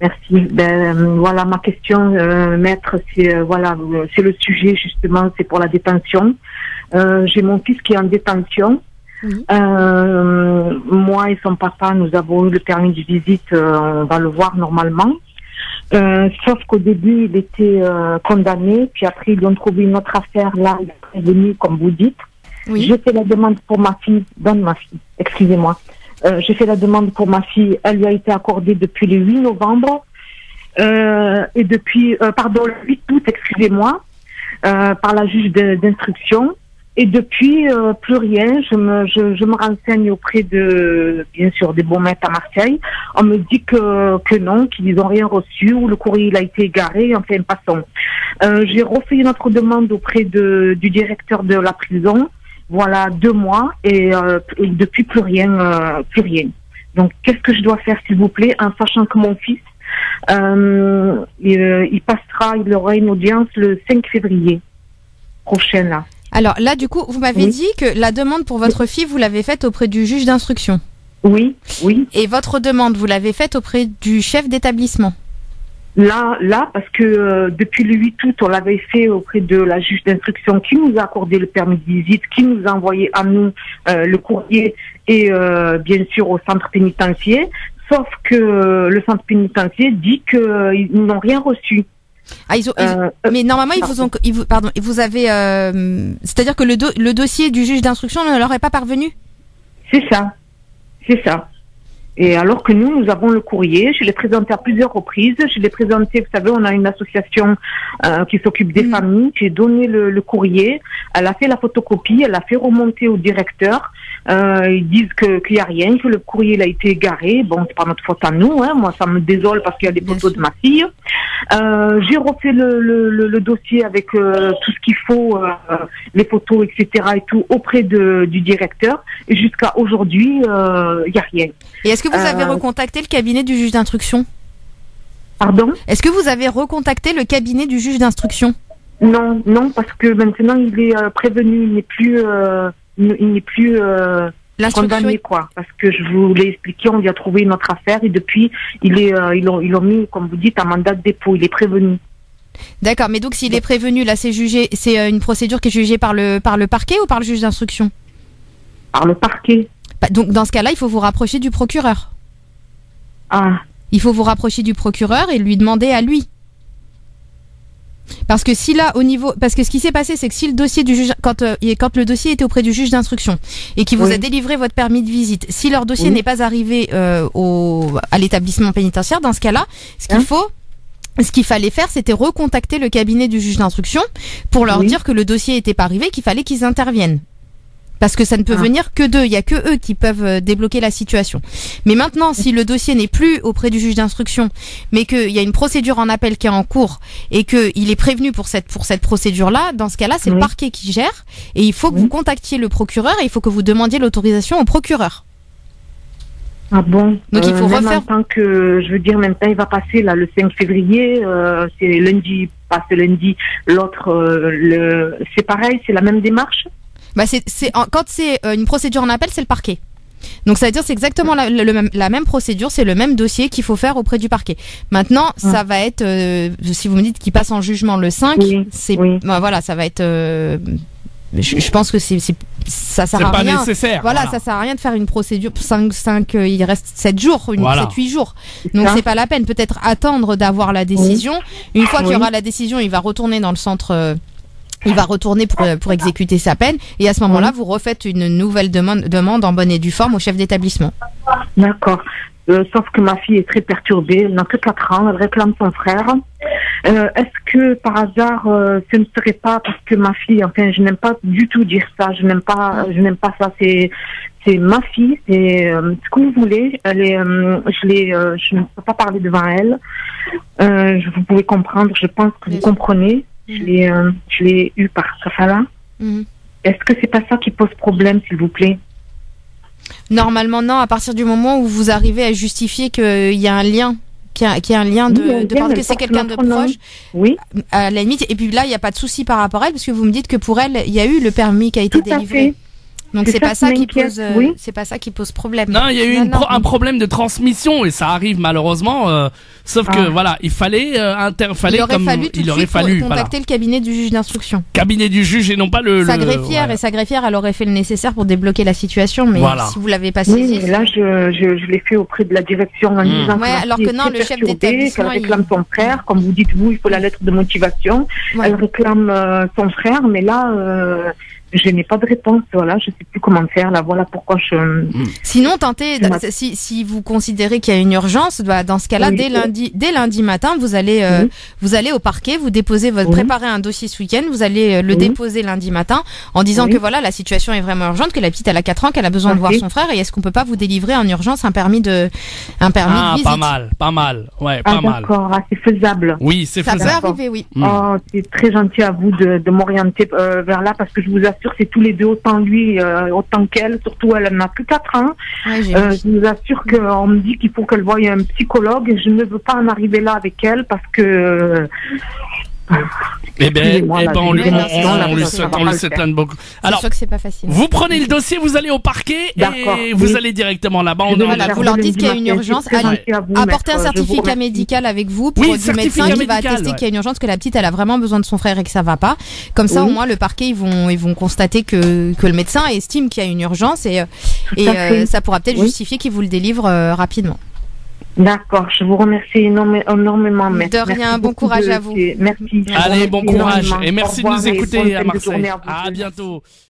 Merci. Voilà ma question, maître. C'est le sujet justement. C'est pour la détention. J'ai mon fils qui est en détention. Oui. Moi et son papa, nous avons eu le permis de visite. On va le voir normalement. Sauf qu'au début, il était condamné. Puis après, ils lui ont trouvé une autre affaire. Là, il est venu, comme vous dites. Oui. J'ai fait la demande pour ma fille. Donne ma fille. Excusez-moi. J'ai fait la demande pour ma fille. Elle lui a été accordée depuis le 8 novembre. Et depuis, le 8 août, excusez-moi, par la juge d'instruction. Et depuis, plus rien. Je me renseigne auprès bien sûr, des bons maîtres à Marseille. On me dit que non, qu'ils n'ont rien reçu, ou le courrier il a été égaré, enfin, passons. J'ai refait une autre demande auprès du directeur de la prison. Voilà, 2 mois, et depuis plus rien. Donc, qu'est-ce que je dois faire, s'il vous plaît, en sachant que mon fils, il aura une audience le 5 février prochain, là. Alors là, du coup, vous m'avez dit que la demande pour votre fille, vous l'avez faite auprès du juge d'instruction. Oui. Et votre demande, vous l'avez faite auprès du chef d'établissement. Là, parce que depuis le 8 août, on l'avait fait auprès de la juge d'instruction qui nous a accordé le permis de visite, qui nous a envoyé à nous le courrier et bien sûr au centre pénitentiaire. Sauf que le centre pénitentiaire dit qu'ils n'ont rien reçu. Ah, mais normalement, vous avez, c'est-à-dire que le dossier du juge d'instruction ne leur est pas parvenu. C'est ça. Et alors que nous avons le courrier, je l'ai présenté à plusieurs reprises. Je l'ai présenté, vous savez, on a une association qui s'occupe des familles. J'ai donné le courrier. Elle a fait la photocopie, elle a fait remonter au directeur. Ils disent qu'il n'y a rien, que le courrier il a été égaré. Bon, c'est pas notre faute à nous. Hein. Moi, ça me désole parce qu'il y a des photos de ma fille. J'ai refait le dossier avec tout ce qu'il faut, les photos, etc. et tout, auprès du directeur. Et jusqu'à aujourd'hui, il n'y a rien. Et est-ce que vous avez recontacté le cabinet du juge d'instruction ? Pardon ? Est-ce que vous avez recontacté le cabinet du juge d'instruction ? Non, parce que maintenant il est prévenu, il n'est plus condamné, quoi. Parce que je vous l'ai expliqué, on lui a trouvé une autre affaire et depuis ils l'ont mis, comme vous dites, en mandat de dépôt. Il est prévenu. D'accord, mais donc s'il est prévenu, là c'est jugé, c'est une procédure qui est jugée par le parquet ou par le juge d'instruction ? Par le parquet. Donc dans ce cas-là, il faut vous rapprocher du procureur. Ah. Il faut vous rapprocher du procureur et lui demander à lui. Parce que parce que ce qui s'est passé, c'est que si le dossier du juge, quand le dossier était auprès du juge d'instruction et qui vous a délivré votre permis de visite, si leur dossier n'est pas arrivé à l'établissement pénitentiaire, dans ce cas-là, ce qu'il fallait faire, c'était recontacter le cabinet du juge d'instruction pour leur dire que le dossier n'était pas arrivé, qu'il fallait qu'ils interviennent. Parce que ça ne peut venir que d'eux, il n'y a que eux qui peuvent débloquer la situation. Mais maintenant, si le dossier n'est plus auprès du juge d'instruction, mais qu'il y a une procédure en appel qui est en cours et qu'il est prévenu pour cette procédure-là, dans ce cas-là, c'est le parquet qui gère et il faut que vous contactiez le procureur et il faut que vous demandiez l'autorisation au procureur. Ah bon. Donc il faut refaire. Maintenant il va passer là le 5 février, c'est lundi, pas ce lundi, l'autre, c'est pareil, c'est la même démarche. Quand c'est une procédure en appel, c'est le parquet. Donc ça veut dire c'est exactement la même procédure, c'est le même dossier qu'il faut faire auprès du parquet. Maintenant, ça va être, si vous me dites qu'il passe en jugement le 5, voilà, ça va être. Je pense que ça sert à rien. C'est pas nécessaire. Voilà, ça sert à rien de faire une procédure 5, il reste 7 jours, 7-8 jours. Donc c'est pas la peine. Peut-être attendre d'avoir la décision. Une fois qu'il y aura la décision, il va retourner dans le centre. Il va retourner pour exécuter sa peine et à ce moment-là, vous refaites une nouvelle demande en bonne et due forme au chef d'établissement. D'accord. Sauf que ma fille est très perturbée, elle n'a que 4 ans, elle réclame son frère. Est-ce que par hasard, ce ne serait pas parce que ma fille, enfin je n'aime pas du tout dire ça, je n'aime pas ça, c'est ma fille, c'est ce que vous voulez, je ne peux pas parler devant elle, vous pouvez comprendre, je pense que vous comprenez. Je l'ai eu par Kafala. Est-ce que c'est pas ça qui pose problème, s'il vous plaît ? Normalement, non. À partir du moment où vous arrivez à justifier qu'il y a un lien, qu'il y a un lien parce que c'est quelqu'un de proche, à la limite. Et puis là, il n'y a pas de souci par rapport à elle, parce que vous me dites que pour elle, il y a eu le permis qui a été délivré. Donc c'est pas ça qui pose, oui. c'est pas ça qui pose problème. Non, il y a eu un problème de transmission et ça arrive malheureusement. Sauf que voilà, il aurait fallu contacter le cabinet du juge d'instruction. Cabinet du juge et non pas sa greffière et sa greffière, elle aurait fait le nécessaire pour débloquer la situation, mais si vous l'avez pas saisi. Oui, là je l'ai fait auprès de la direction en disant alors que non, le chef d'établissement, qu'elle réclame son frère, comme vous dites vous, il faut la lettre de motivation. Ouais. Elle réclame son frère, mais là je n'ai pas de réponse, voilà, je sais plus comment faire, là, voilà pourquoi je... Sinon, tentez, si vous considérez qu'il y a une urgence, dans ce cas-là, dès lundi matin, vous allez au parquet, vous déposez préparez un dossier ce week-end, vous allez le déposer lundi matin, en disant que voilà, la situation est vraiment urgente, que la petite, elle a 4 ans, qu'elle a besoin de voir son frère, et est-ce qu'on peut pas vous délivrer en urgence un permis de visite? Pas mal, ouais, pas mal. D'accord, c'est faisable. Oui, c'est faisable. Ça peut arriver, oui. Oh, c'est très gentil à vous de m'orienter vers là, parce que je vous assure, c'est tous les deux, autant lui, autant qu'elle, surtout elle n'a plus 4 ans. Ouais, je vous assure qu'on me dit qu'il faut qu'elle voie un psychologue et je ne veux pas en arriver là avec elle parce que... on lui souhaite plein de beaucoup. Alors, sûr que c'est pas facile. Vous prenez le dossier, vous allez au parquet et vous allez directement là-bas. Vous leur dites qu'il y a une urgence. Apportez un certificat médical avec vous du médecin qui va attester qu'il y a une urgence, que la petite elle a vraiment besoin de son frère et que ça va pas. Comme ça, au moins le parquet ils vont constater que le médecin estime qu'il y a une urgence et ça pourra peut-être justifier qu'il vous le délivre rapidement. D'accord, je vous remercie énormément. De rien, bon courage à vous. Merci. Allez, bon courage et merci de nous écouter à Marseille. À bientôt.